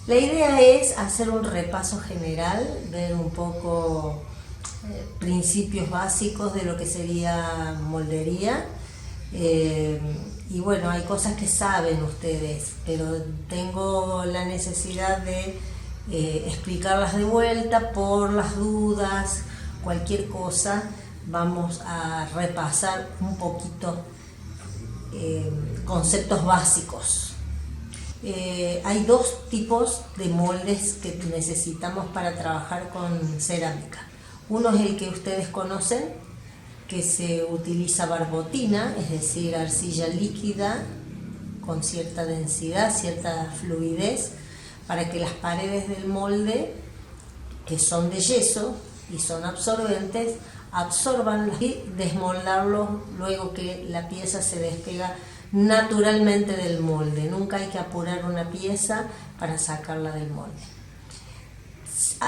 La idea es hacer un repaso general, ver un poco principios básicos de lo que sería moldería. Y bueno, hay cosas que saben ustedes, pero tengo la necesidad de explicarlas de vuelta por las dudas, cualquier cosa. Vamos a repasar un poquito conceptos básicos. Hay dos tipos de moldes que necesitamos para trabajar con cerámica. Uno es el que ustedes conocen, que se utiliza barbotina, es decir, arcilla líquida con cierta densidad, cierta fluidez, para que las paredes del molde, que son de yeso y son absorbentes, absorban y desmoldarlo luego que la pieza se despega naturalmente del molde. Nunca hay que apurar una pieza para sacarla del molde.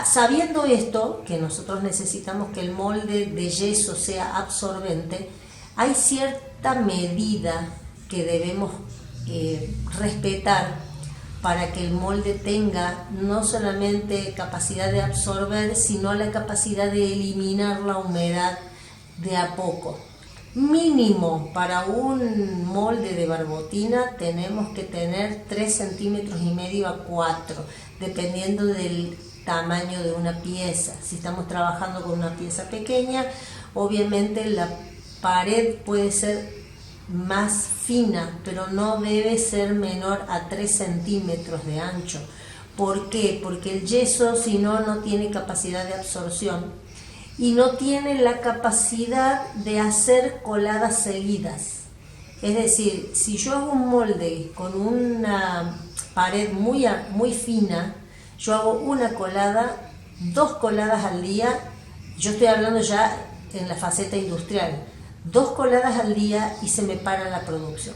Sabiendo esto, que nosotros necesitamos que el molde de yeso sea absorbente, hay cierta medida que debemos respetar para que el molde tenga no solamente capacidad de absorber, sino la capacidad de eliminar la humedad de a poco. Mínimo para un molde de barbotina tenemos que tener 3,5 centímetros a 4, dependiendo del tamaño de una pieza. Si estamos trabajando con una pieza pequeña, obviamente la pared puede ser más fina, pero no debe ser menor a 3 centímetros de ancho. ¿Por qué? Porque el yeso, si no, no tiene capacidad de absorción y no tiene la capacidad de hacer coladas seguidas. Es decir, si yo hago un molde con una pared muy fina, yo hago una colada, 2 coladas al día, yo estoy hablando ya en la faceta industrial, 2 coladas al día y se me para la producción.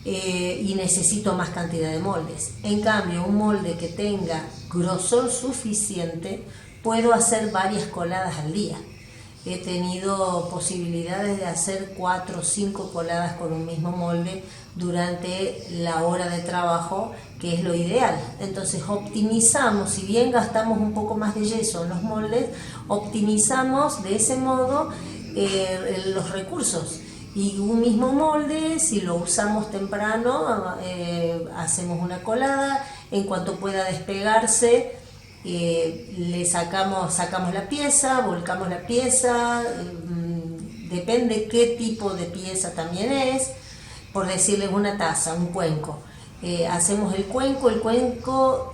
Y necesito más cantidad de moldes. En cambio, un molde que tenga grosor suficiente, puedo hacer varias coladas al día. He tenido posibilidades de hacer 4 o 5 coladas con un mismo molde durante la hora de trabajo, que es lo ideal. Entonces optimizamos, si bien gastamos un poco más de yeso en los moldes, optimizamos de ese modo los recursos. Y un mismo molde, si lo usamos temprano, hacemos una colada, en cuanto pueda despegarse, le sacamos la pieza, volcamos la pieza, depende qué tipo de pieza también es, por decirles una taza, un cuenco. Hacemos el cuenco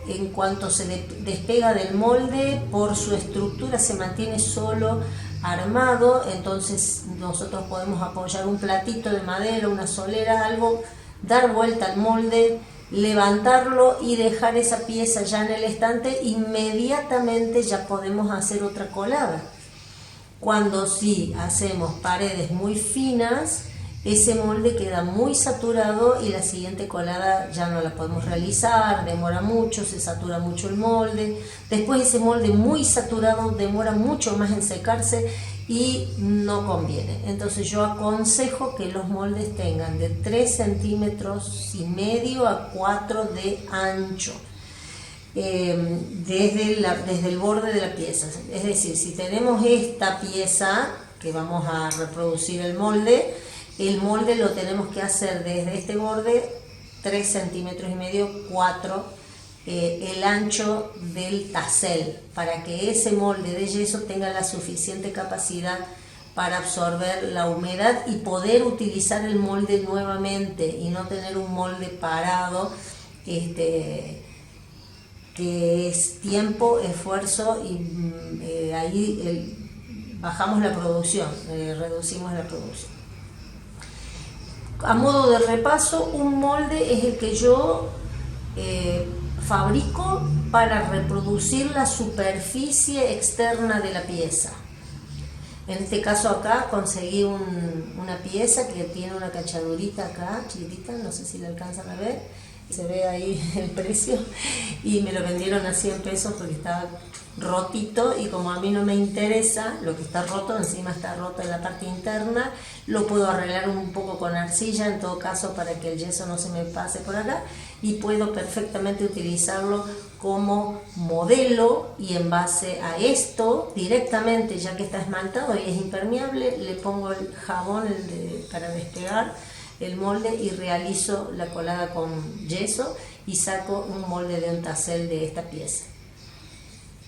en cuanto se despega del molde, por su estructura se mantiene solo armado, entonces nosotros podemos apoyar un platito de madera, una solera, algo, dar vuelta al molde, levantarlo y dejar esa pieza ya en el estante. Inmediatamente ya podemos hacer otra colada. Cuando sí hacemos paredes muy finas, ese molde queda muy saturado y la siguiente colada ya no la podemos realizar, demora mucho, se satura mucho el molde. Después ese molde muy saturado demora mucho más en secarse y no conviene. Entonces yo aconsejo que los moldes tengan de 3,5 centímetros a 4 de ancho. Desde el borde de la pieza. Es decir, si tenemos esta pieza que vamos a reproducir el molde lo tenemos que hacer desde este borde 3,5 centímetros, 4 el ancho del tassel, para que ese molde de yeso tenga la suficiente capacidad para absorber la humedad y poder utilizar el molde nuevamente y no tener un molde parado, que es tiempo, esfuerzo y ahí bajamos la producción, reducimos la producción. A modo de repaso, un molde es el que yo fabrico para reproducir la superficie externa de la pieza. En este caso acá conseguí una pieza que tiene una cachadurita acá, chiquitita, no sé si la alcanzan a ver, se ve ahí el precio, y me lo vendieron a 100 pesos porque estaba rotito, y como a mí no me interesa lo que está roto, encima está roto en la parte interna, lo puedo arreglar un poco con arcilla en todo caso para que el yeso no se me pase por acá, y puedo perfectamente utilizarlo como modelo, y en base a esto directamente, ya que está esmaltado y es impermeable, le pongo el jabón para despegar el molde y realizo la colada con yeso y saco un molde de un tassel de esta pieza.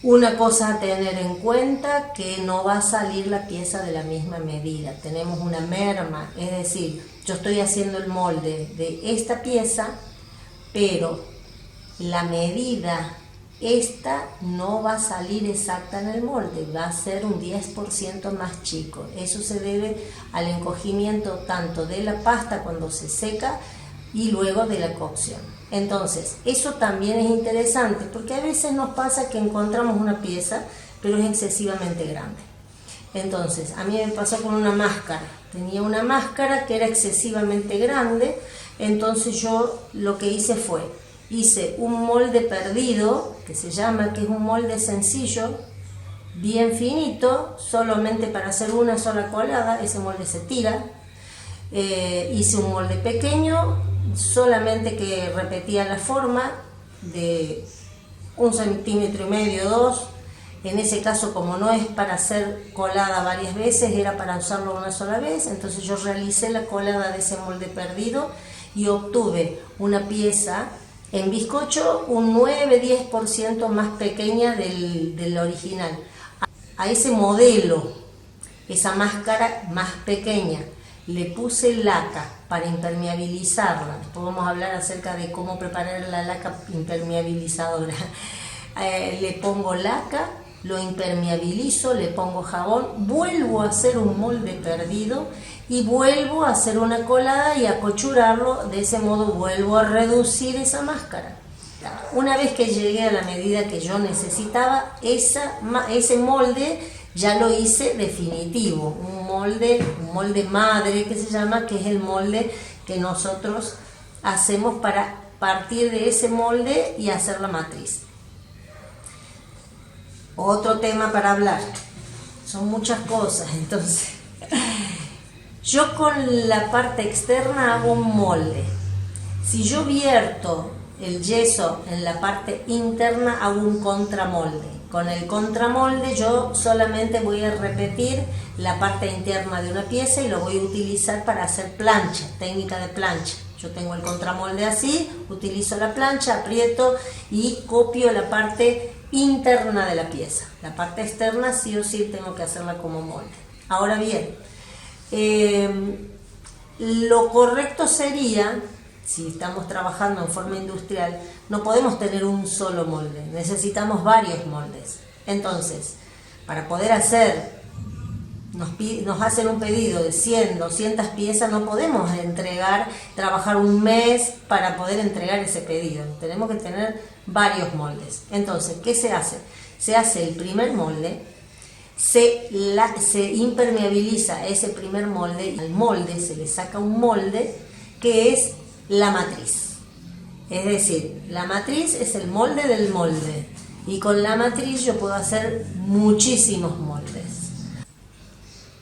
Una cosa a tener en cuenta, que no va a salir la pieza de la misma medida, tenemos una merma, es decir, yo estoy haciendo el molde de esta pieza, pero la medida esta no va a salir exacta en el molde, va a ser un 10% más chico. Eso se debe al encogimiento tanto de la pasta cuando se seca y luego de la cocción. Entonces, eso también es interesante, porque a veces nos pasa que encontramos una pieza, pero es excesivamente grande. Entonces, a mí me pasó con una máscara. Tenía una máscara que era excesivamente grande, entonces yo lo que hice fue, hice un molde perdido, que se llama, que es un molde sencillo, bien finito, solamente para hacer una sola colada, ese molde se tira. Hice un molde pequeño, solamente que repetía la forma de 1,5 centímetros, 2. En ese caso, como no es para hacer colada varias veces, era para usarlo una sola vez, entonces yo realicé la colada de ese molde perdido y obtuve una pieza en bizcocho un 9-10% más pequeña del original. A ese modelo, esa máscara más pequeña, le puse laca para impermeabilizarla. Después vamos a hablar acerca de cómo preparar la laca impermeabilizadora. Le pongo laca, lo impermeabilizo, le pongo jabón, vuelvo a hacer un molde perdido y vuelvo a hacer una colada y a cochurarlo. De ese modo vuelvo a reducir esa máscara. Una vez que llegué a la medida que yo necesitaba, ese molde ya lo hice definitivo, un molde madre que se llama, que es el molde que nosotros hacemos para partir de ese molde y hacer la matriz. Otro tema para hablar, son muchas cosas, entonces yo con la parte externa hago un molde. Si yo vierto el yeso en la parte interna, hago un contramolde. Con el contramolde yo solamente voy a repetir la parte interna de una pieza y lo voy a utilizar para hacer plancha, técnica de plancha. Yo tengo el contramolde así, utilizo la plancha, aprieto y copio la parte interna de la pieza. La parte externa sí o sí tengo que hacerla como molde. Ahora bien, lo correcto sería, si estamos trabajando en forma industrial, no podemos tener un solo molde, necesitamos varios moldes. Entonces, para poder hacer, nos hacen un pedido de 100, 200 piezas, no podemos trabajar un mes para poder entregar ese pedido. Tenemos que tener varios moldes. Entonces, ¿qué se hace? Se hace el primer molde, se impermeabiliza ese primer molde, y al molde se le saca un molde que es la matriz. Es decir, la matriz es el molde del molde, y con la matriz yo puedo hacer muchísimos moldes.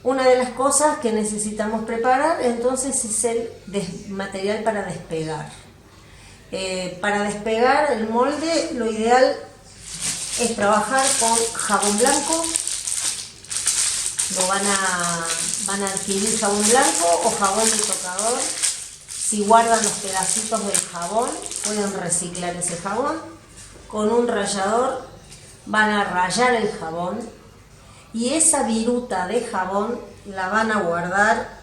Una de las cosas que necesitamos preparar entonces es el material para despegar. Para despegar el molde, lo ideal es trabajar con jabón blanco. Van a adquirir jabón blanco o jabón de tocador. Si guardan los pedacitos del jabón, pueden reciclar ese jabón. Con un rallador van a rallar el jabón y esa viruta de jabón la van a guardar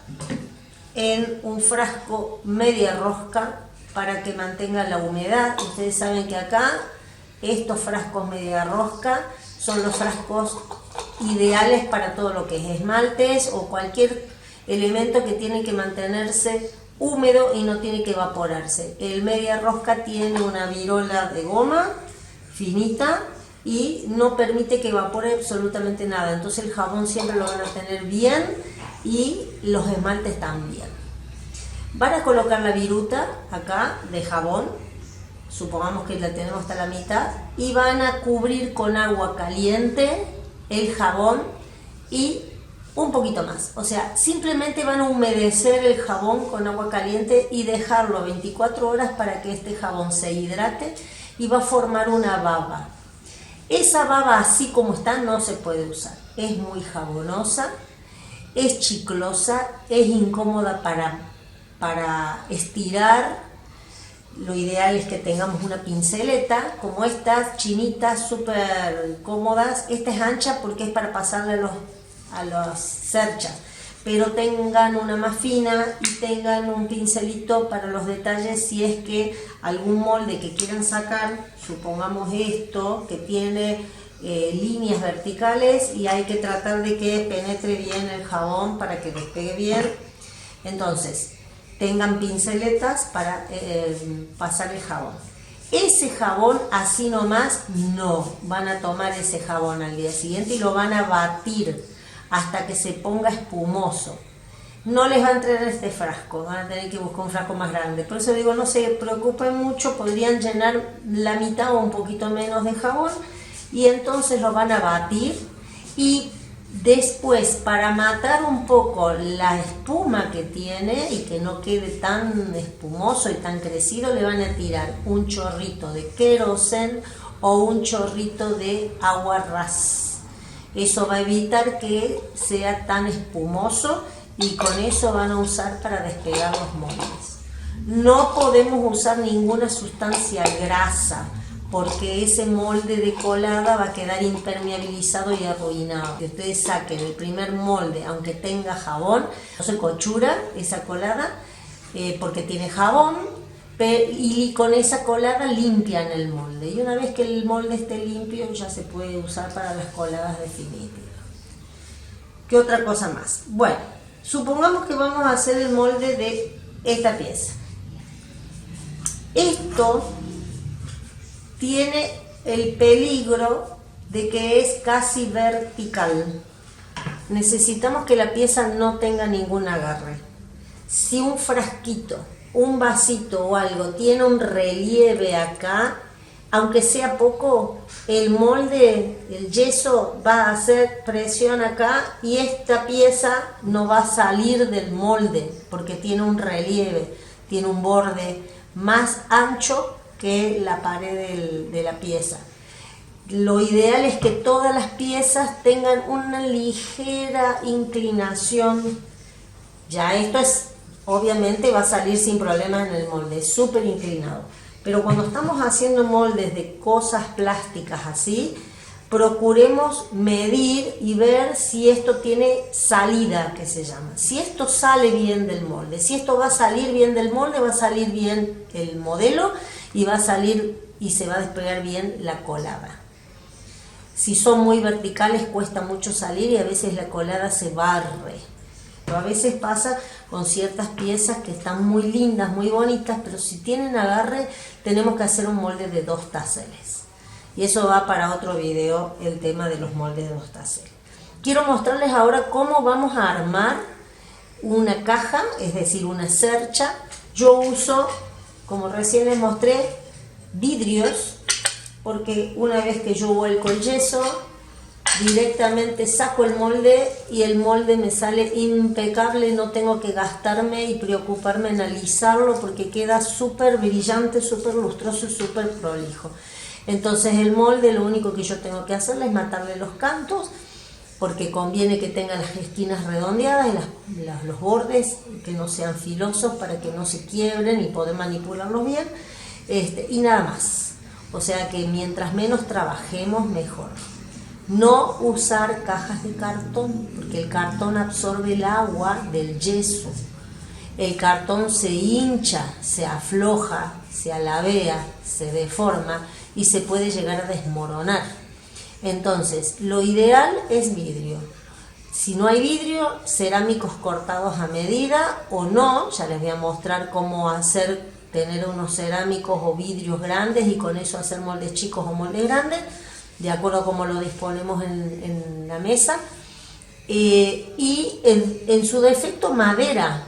en un frasco media rosca para que mantenga la humedad. Ustedes saben que acá estos frascos media rosca son los frascos ideales para todo lo que es esmaltes o cualquier elemento que tiene que mantenerse húmedo y no tiene que evaporarse. El media rosca tiene una virola de goma finita y no permite que evapore absolutamente nada, entonces el jabón siempre lo van a tener bien y los esmaltes también. Van a colocar la viruta acá de jabón supongamos que la tenemos hasta la mitad, y van a cubrir con agua caliente el jabón y un poquito más. O sea, simplemente van a humedecer el jabón con agua caliente y dejarlo 24 horas para que este jabón se hidrate y va a formar una baba. Esa baba así como está no se puede usar. Es muy jabonosa, es chiclosa, es incómoda para estirar. Lo ideal es que tengamos una pinceleta como estas chinitas súper cómodas. Esta es ancha porque es para pasarle a las cerchas, pero tengan una más fina y tengan un pincelito para los detalles si es que algún molde que quieran sacar, supongamos esto que tiene líneas verticales y hay que tratar de que penetre bien el jabón para que despegue bien. Entonces tengan pinceletas para pasar el jabón. Ese jabón así nomás no, van a tomar ese jabón al día siguiente y lo van a batir hasta que se ponga espumoso. No les va a entrar este frasco, van a tener que buscar un frasco más grande. Por eso digo, no se preocupen mucho, podrían llenar la mitad o un poquito menos de jabón y entonces lo van a batir. Y después, para matar un poco la espuma que tiene y que no quede tan espumoso y tan crecido, le van a tirar un chorrito de queroseno o un chorrito de agua ras. Eso va a evitar que sea tan espumoso y con eso van a usar para despegar los moldes. No podemos usar ninguna sustancia grasa, porque ese molde de colada va a quedar impermeabilizado y arruinado. Si ustedes saquen el primer molde, aunque tenga jabón, no se cochura esa colada porque tiene jabón, y con esa colada limpian el molde. Y una vez que el molde esté limpio, ya se puede usar para las coladas definitivas. ¿Qué otra cosa más? Bueno, supongamos que vamos a hacer el molde de esta pieza. Esto tiene el peligro de que es casi vertical. Necesitamos que la pieza no tenga ningún agarre. Si un frasquito, un vasito o algo tiene un relieve acá, aunque sea poco, el molde, el yeso va a hacer presión acá y esta pieza no va a salir del molde porque tiene un relieve, tiene un borde más ancho que la pared de la pieza. Lo ideal es que todas las piezas tengan una ligera inclinación. Ya esto es, obviamente va a salir sin problemas en el molde, es súper inclinado. Pero cuando estamos haciendo moldes de cosas plásticas así, procuremos medir y ver si esto tiene salida, que se llama. Si esto sale bien del molde, si esto va a salir bien del molde, va a salir bien el modelo y va a salir y se va a despegar bien la colada. Si son muy verticales cuesta mucho salir y a veces la colada se barre. Pero a veces pasa con ciertas piezas que están muy lindas, muy bonitas, pero si tienen agarre tenemos que hacer un molde de 2 taseles. Y eso va para otro video, el tema de los moldes de 2 taseles. Quiero mostrarles ahora cómo vamos a armar una caja, es decir, una cercha. Yo uso, como recién les mostré, vidrios, porque una vez que yo vuelco el yeso, directamente saco el molde y el molde me sale impecable, no tengo que gastarme y preocuparme en alisarlo porque queda súper brillante, súper lustroso y súper prolijo. Entonces el molde lo único que yo tengo que hacerle es matarle los cantos, porque conviene que tengan las esquinas redondeadas y los bordes que no sean filosos para que no se quiebren y poder manipularlos bien, y nada más. O sea que mientras menos trabajemos mejor. No usar cajas de cartón, porque el cartón absorbe el agua del yeso. El cartón se hincha, se afloja, se alabea, se deforma y se puede llegar a desmoronar. Entonces, lo ideal es vidrio. Si no hay vidrio, cerámicos cortados a medida o no, ya les voy a mostrar cómo tener unos cerámicos o vidrios grandes y con eso hacer moldes chicos o moldes grandes, de acuerdo a cómo lo disponemos en la mesa. Y en su defecto madera,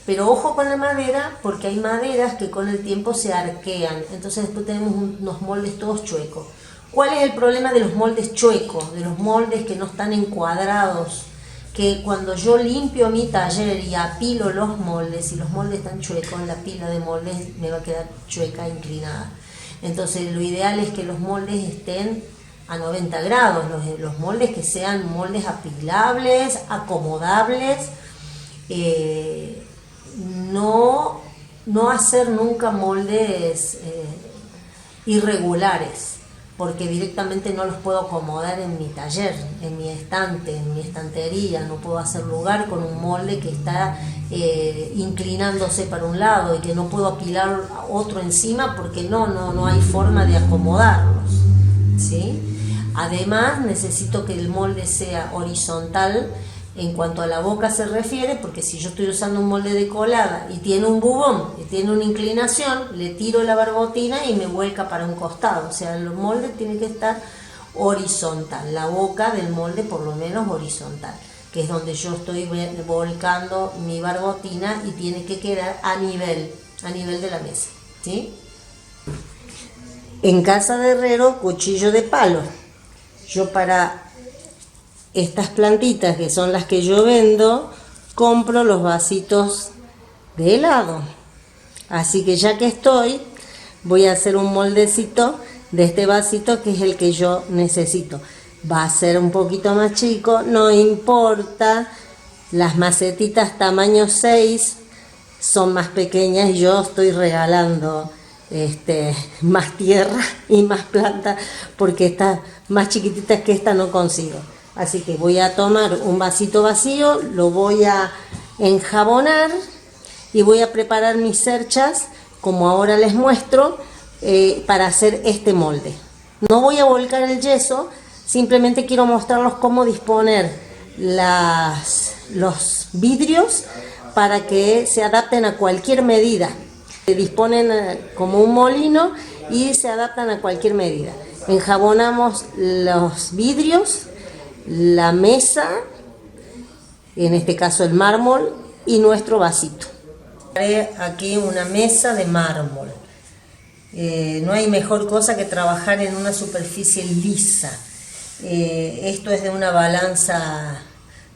Pero ojo con la madera, porque hay maderas que con el tiempo se arquean, entonces después tenemos unos moldes todos chuecos. ¿Cuál es el problema de los moldes chuecos? De los moldes que no están encuadrados, que cuando yo limpio mi taller y apilo los moldes, si los moldes están chuecos, la pila de moldes me va a quedar chueca, inclinada. Entonces lo ideal es que los moldes estén a 90 grados, los moldes que sean moldes apilables, acomodables, no hacer nunca moldes irregulares, porque directamente no los puedo acomodar en mi taller, en mi estante, en mi estantería. No puedo hacer lugar con un molde que está inclinándose para un lado y que no puedo apilar otro encima porque no hay forma de acomodarlos, ¿sí? Además necesito que el molde sea horizontal en cuanto a la boca se refiere, porque si yo estoy usando un molde de colada y tiene un bubón y tiene una inclinación, le tiro la barbotina y me vuelca para un costado. O sea, el molde tiene que estar horizontal, la boca del molde por lo menos horizontal, que es donde yo estoy volcando mi barbotina, y tiene que quedar a nivel de la mesa, ¿sí? En casa de herrero, cuchillo de palo. Yo para estas plantitas, que son las que yo vendo, compro los vasitos de helado. Así que ya que estoy, voy a hacer un moldecito de este vasito, que es el que yo necesito. Va a ser un poquito más chico, no importa. Las macetitas tamaño 6 son más pequeñas y yo estoy regalando más tierra y más planta, porque estas más chiquititas que esta no consigo. Así que voy a tomar un vasito vacío, lo voy a enjabonar y voy a preparar mis cerchas, como ahora les muestro, para hacer este molde. No voy a volcar el yeso, simplemente quiero mostrarlos cómo disponer los vidrios para que se adapten a cualquier medida. Se disponen como un molino y se adaptan a cualquier medida. Enjabonamos los vidrios, la mesa, en este caso el mármol, y nuestro vasito. Haré aquí una mesa de mármol. No hay mejor cosa que trabajar en una superficie lisa. Esto es de una balanza,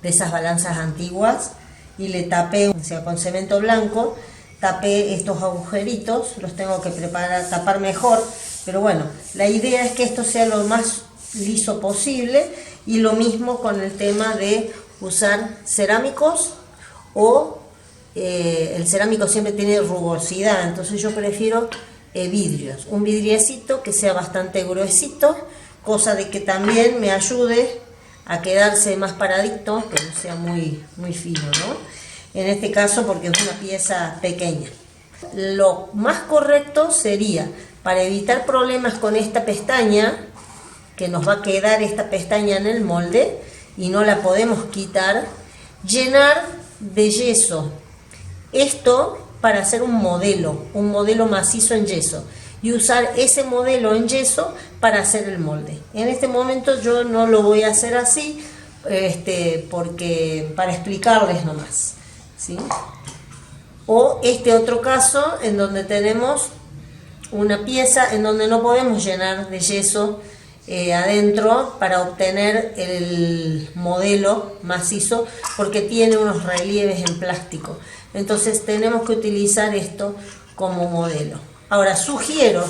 de esas balanzas antiguas, y le tapé, o sea, con cemento blanco, tapé estos agujeritos. Los tengo que tapar mejor, pero bueno, la idea es que esto sea lo más liso posible. Y lo mismo con el tema de usar cerámicos, o el cerámico siempre tiene rugosidad, entonces yo prefiero vidrios, un vidriecito que sea bastante gruesito, cosa de que también me ayude a quedarse más paradito, que no sea muy fino, ¿no? En este caso, porque es una pieza pequeña. Lo más correcto sería, para evitar problemas con esta pestaña, que nos va a quedar esta pestaña en el molde y no la podemos quitar, llenar de yeso esto para hacer un modelo macizo en yeso, y usar ese modelo en yeso para hacer el molde. En este momento yo no lo voy a hacer así, porque para explicarles nomás, ¿sí? O este otro caso en donde tenemos una pieza en donde no podemos llenar de yeso adentro para obtener el modelo macizo, porque tiene unos relieves en plástico. Entonces tenemos que utilizar esto como modelo. Ahora, sugiero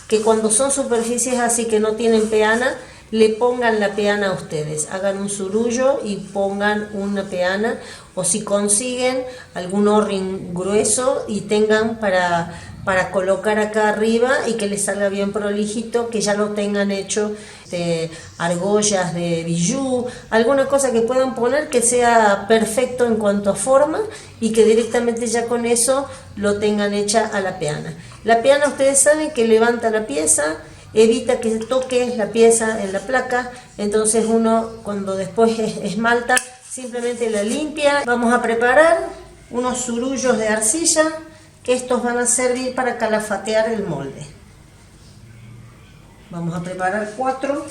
que cuando son superficies así que no tienen peana, le pongan la peana a ustedes, hagan un surullo y pongan una peana, o si consiguen algún o-ring grueso y tengan para colocar acá arriba y que les salga bien prolijito, que ya lo tengan hecho, argollas de bijú, alguna cosa que puedan poner que sea perfecto en cuanto a forma, y que directamente ya con eso lo tengan hecha a la peana. La peana, ustedes saben que levanta la pieza, evita que toque la pieza en la placa, entonces uno cuando después esmalta simplemente la limpia. Vamos a preparar unos surullos de arcilla, que estos van a servir para calafatear el molde. Vamos a preparar 4.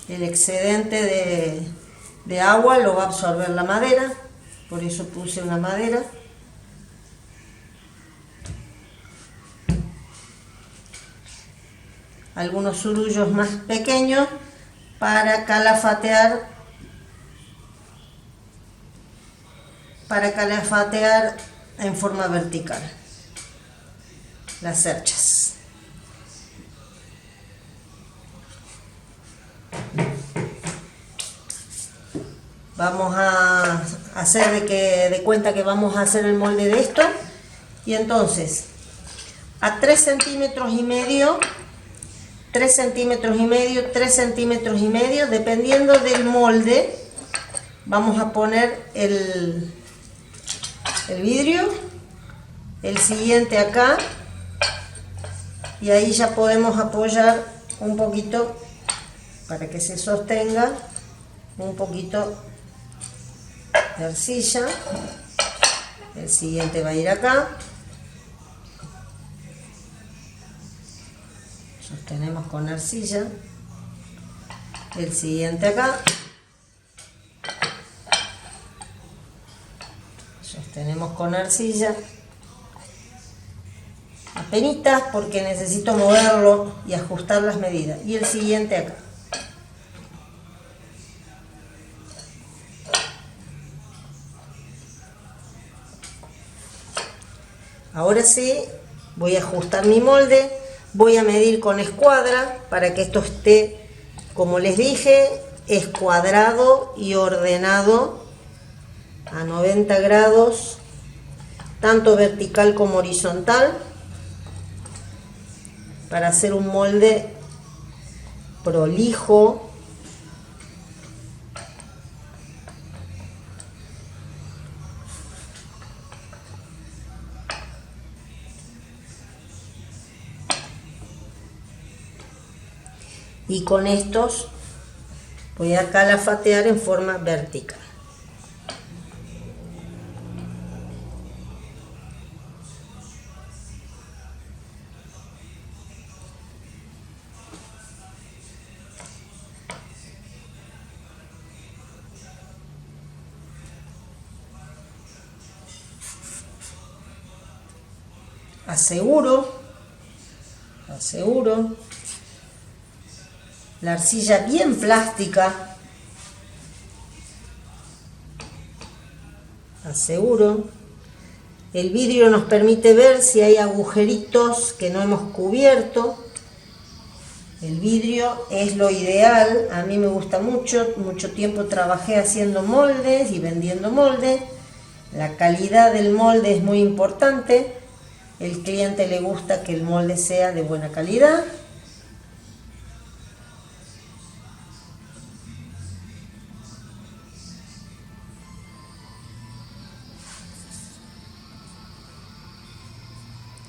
el excedente de agua lo va a absorber la madera, por eso puse una madera. Algunos surullos más pequeños para calafatear en forma vertical las cerchas. Vamos a hacer de cuenta que vamos a hacer el molde de esto, y entonces a 3 centímetros y medio, 3 centímetros y medio, 3 centímetros y medio, dependiendo del molde, vamos a poner el vidrio, el siguiente acá, y ahí ya podemos apoyar un poquito para que se sostenga, un poquito de arcilla. El siguiente va a ir acá, sostenemos con arcilla, el siguiente acá, sostenemos con arcilla, apenitas porque necesito moverlo y ajustar las medidas, y el siguiente acá. Ahora sí, voy a ajustar mi molde, voy a medir con escuadra para que esto esté, como les dije, escuadrado y ordenado a 90 grados, tanto vertical como horizontal, para hacer un molde prolijo. Y con estos voy a calafatear en forma vertical. Aseguro la arcilla bien plástica, aseguro. El vidrio nos permite ver si hay agujeritos que no hemos cubierto. El vidrio es lo ideal, a mí me gusta mucho tiempo trabajé haciendo moldes y vendiendo moldes. La calidad del molde es muy importante, el cliente le gusta que el molde sea de buena calidad.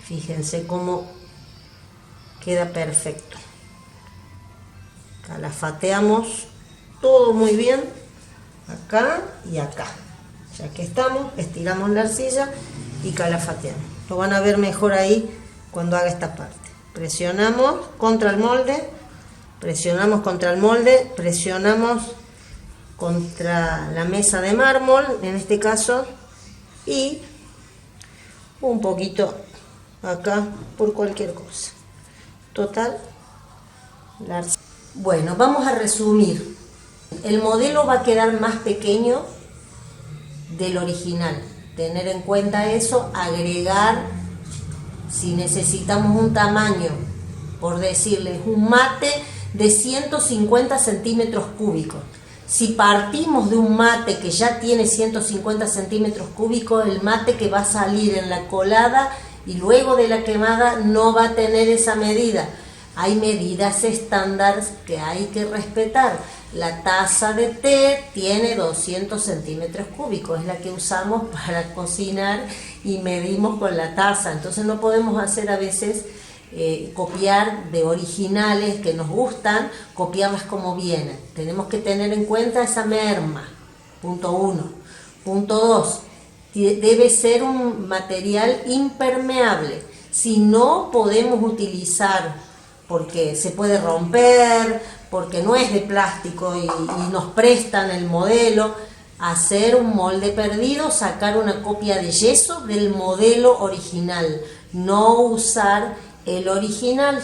Fíjense cómo queda perfecto. Calafateamos todo muy bien, acá y acá. Ya que estamos, estiramos la arcilla y calafateamos. Lo van a ver mejor ahí cuando haga esta parte. Presionamos contra el molde, presionamos contra el molde, presionamos contra la mesa de mármol, en este caso, y un poquito acá por cualquier cosa. Total, bueno, vamos a resumir. El modelo va a quedar más pequeño del original. Tener en cuenta eso, agregar, si necesitamos un tamaño, por decirles, un mate de 150 centímetros cúbicos. Si partimos de un mate que ya tiene 150 centímetros cúbicos, el mate que va a salir en la colada y luego de la quemada no va a tener esa medida. Hay medidas estándar que hay que respetar. La taza de té tiene 200 centímetros cúbicos, es la que usamos para cocinar y medimos con la taza. Entonces no podemos hacer a veces copiar de originales que nos gustan, copiarlas como vienen. Tenemos que tener en cuenta esa merma, punto 1. Punto 2. Debe ser un material impermeable. Si no, podemos utilizar, porque se puede romper, porque no es de plástico y nos prestan el modelo, hacer un molde perdido, sacar una copia de yeso del modelo original, no usar el original,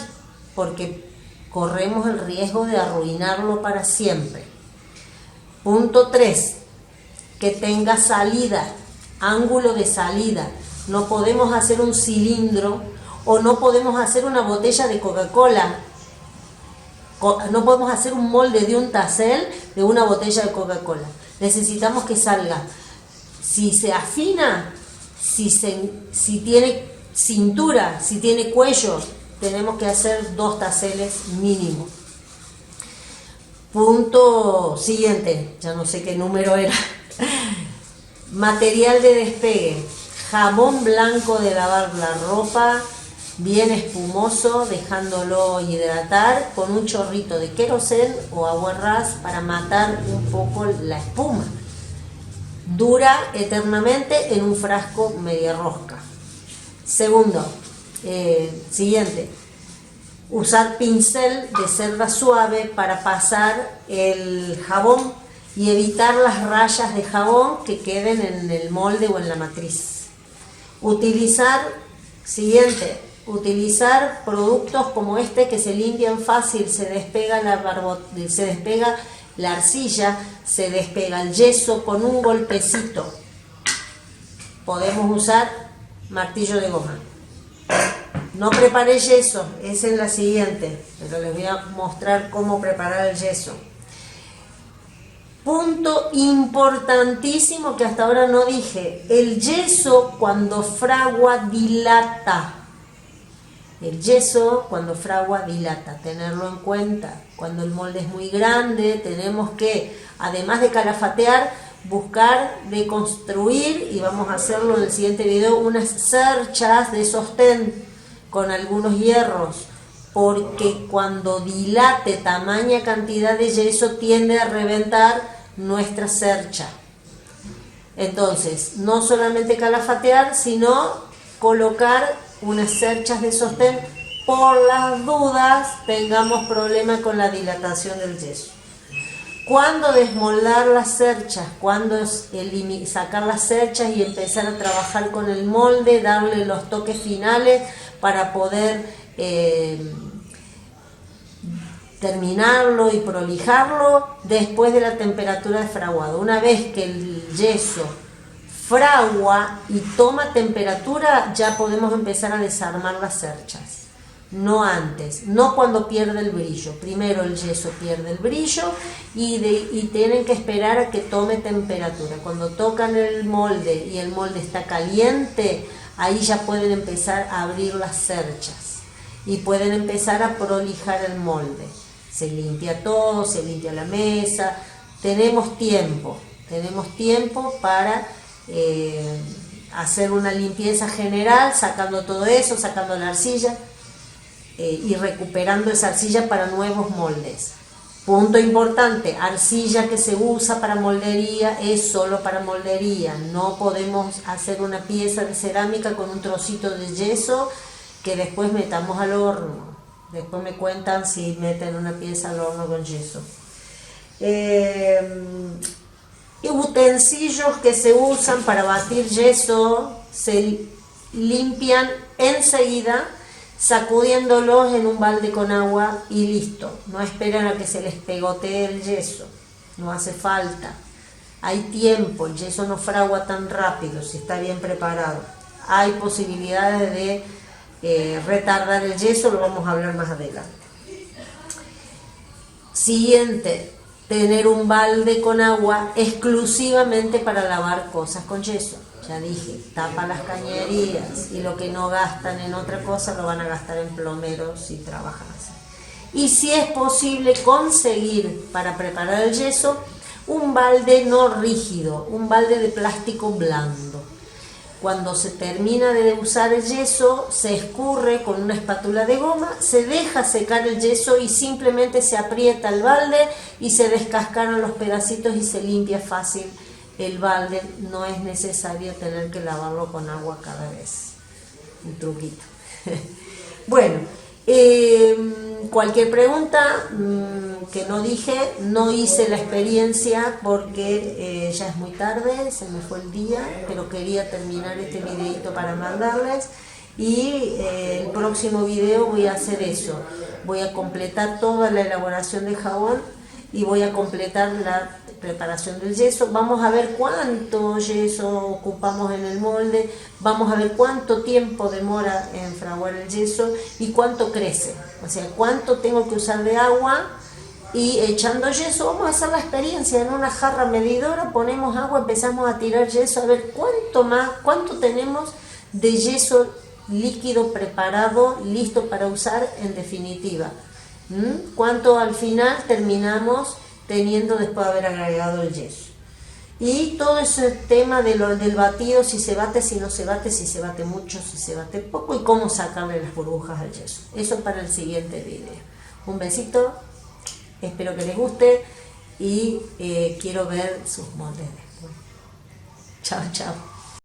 porque corremos el riesgo de arruinarlo para siempre. Punto 3, que tenga salida, ángulo de salida. No podemos hacer un cilindro o no podemos hacer una botella de Coca-Cola. No podemos hacer un molde de un tacel de una botella de Coca-Cola. Necesitamos que salga. Si se afina, si tiene cintura, si tiene cuello, tenemos que hacer 2 taceles mínimo. Punto siguiente, ya no sé qué número era. Material de despegue. Jabón blanco de lavar la ropa, bien espumoso, dejándolo hidratar con un chorrito de querosén o agua ras para matar un poco la espuma. Dura eternamente en un frasco media rosca. Segundo, siguiente, usar pincel de cerda suave para pasar el jabón y evitar las rayas de jabón que queden en el molde o en la matriz. Utilizar productos como este que se limpian fácil, se despega la arcilla, se despega el yeso con un golpecito. Podemos usar martillo de goma. No preparé yeso, es en la siguiente, pero les voy a mostrar cómo preparar el yeso. Punto importantísimo que hasta ahora no dije, el yeso cuando fragua dilata. El yeso cuando fragua dilata, tenerlo en cuenta. Cuando el molde es muy grande tenemos que, además de calafatear, buscar de construir, y vamos a hacerlo en el siguiente video, unas cerchas de sostén con algunos hierros, porque cuando dilate tamaña cantidad de yeso tiende a reventar nuestra cercha. Entonces, no solamente calafatear, sino colocar unas cerchas de sostén por las dudas tengamos problema con la dilatación del yeso. ¿Cuándo desmoldar las cerchas? ¿Cuándo sacar las cerchas y empezar a trabajar con el molde, darle los toques finales para poder terminarlo y prolijarlo después de la temperatura de fraguado? Una vez que el yeso fragua y toma temperatura, ya podemos empezar a desarmar las cerchas. No antes, no cuando pierde el brillo. Primero el yeso pierde el brillo y tienen que esperar a que tome temperatura. Cuando tocan el molde y el molde está caliente, ahí ya pueden empezar a abrir las cerchas y pueden empezar a prolijar el molde. Se limpia todo, se limpia la mesa. Tenemos tiempo para hacer una limpieza general, sacando todo eso, sacando la arcilla y recuperando esa arcilla para nuevos moldes. Punto importante, arcilla que se usa para moldería es solo para moldería. No podemos hacer una pieza de cerámica con un trocito de yeso que después metamos al horno. Después me cuentan si meten una pieza al horno con yeso. Y utensilios que se usan para batir yeso se limpian enseguida sacudiéndolos en un balde con agua y listo. No esperan a que se les pegotee el yeso, no hace falta. Hay tiempo, el yeso no fragua tan rápido si está bien preparado. Hay posibilidades de retardar el yeso, lo vamos a hablar más adelante. Siguiente, tener un balde con agua exclusivamente para lavar cosas con yeso. Ya dije, tapa las cañerías y lo que no gastan en otra cosa lo van a gastar en plomeros si trabajan así. Y si es posible conseguir para preparar el yeso un balde no rígido, un balde de plástico blando. Cuando se termina de usar el yeso, se escurre con una espátula de goma, se deja secar el yeso y simplemente se aprieta el balde y se descascaran los pedacitos y se limpia fácil el balde. No es necesario tener que lavarlo con agua cada vez. Un truquito. Bueno, Cualquier pregunta que no dije, no hice la experiencia porque ya es muy tarde, se me fue el día, pero quería terminar este videito para mandarles. Y el próximo video voy a hacer eso, voy a completar toda la elaboración del jabón y voy a completar la preparación del yeso. Vamos a ver cuánto yeso ocupamos en el molde, vamos a ver cuánto tiempo demora en fraguar el yeso y cuánto crece, o sea, cuánto tengo que usar de agua. Y echando yeso, vamos a hacer la experiencia en una jarra medidora, ponemos agua, empezamos a tirar yeso, a ver cuánto tenemos de yeso líquido preparado, listo para usar en definitiva. Cuánto al final terminamos teniendo después de haber agregado el yeso. Y todo ese tema del batido, si se bate, si no se bate, si se bate mucho, si se bate poco y cómo sacarle las burbujas al yeso. Eso para el siguiente video. Un besito, espero que les guste y quiero ver sus moldes después. Chao, chao.